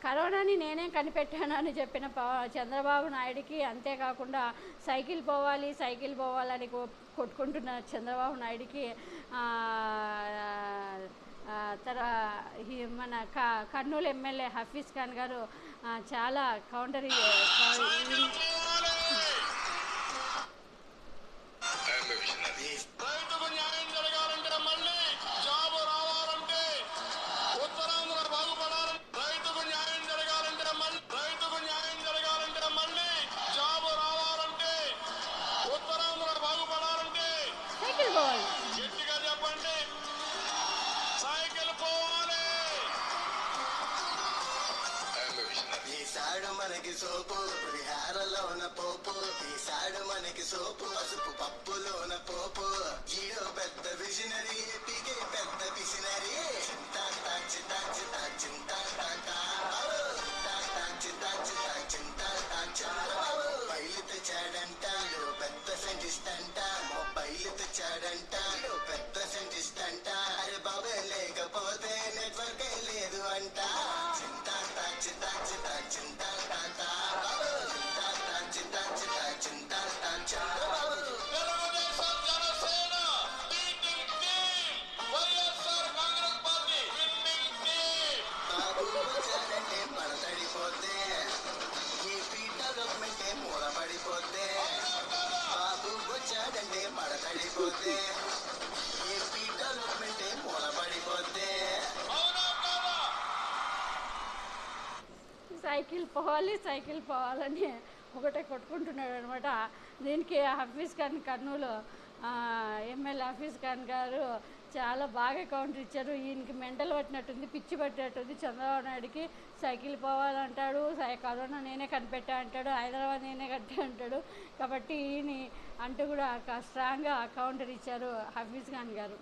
కరోనాని నేనే కనిపెట్టాను అని చెప్పిన చంద్రబాబు నాయుడికి, అంతేకాకుండా సైకిల్ పోవాలని కొట్టుకుంటున్న చంద్రబాబు నాయుడికి మన కర్నూలు ఎమ్మెల్యే హఫీజ్ ఖాన్ గారు చాలా కౌంటర్ సైకిల్ పోవాలి. తీసాడు మనకి సోపు పులిహారలోన పోపు, తీసాడు మనకి సోపు పసుపు పప్పులోన పోపు. జీడో పెద్ద విజనరీ, పీకే పెద్ద పిసినరీ. మొబైల్ తెచ్చాడంట పెద్ద సైంటిస్ట్ అంట, మొబైల్ తెచ్చాడంట పెద్ద సైంటిస్ట్ అంట. అరే బాబే లేకపోతే నెట్వర్క్ లేదు అంట. పడతడిపోతే ఏపీ డెవలప్మెంటే మూలపడిపోతే, బాబు వచ్చాడంటే పడతడిపోతే ఏపీ డెవలప్మెంటే మూలపడిపోతే. సైకిల్ పోవాలని ఒకటే కొట్టుకుంటున్నాడు అనమాట. దీనికి హఫీజ్ ఖాన్, కర్నూలు ఎమ్మెల్యే హఫీజ్ ఖాన్ గారు చాలా బాగా కౌంటర్ ఇచ్చారు. ఈయనకి మెంటల్ పట్టినట్టుంది, పిచ్చి పట్టినట్టుంది. చంద్రబాబు నాయుడికి సైకిల్ పోవాలంటాడు, కరోనా నేనే కనిపెట్టా అంటాడు, హైదరాబాద్ నేనే కట్టా అంటాడు. కాబట్టి ఈయన అంటూ కూడా స్ట్రాంగ్గా కౌంటర్ ఇచ్చారు హఫీజ్ ఖాన్ గారు.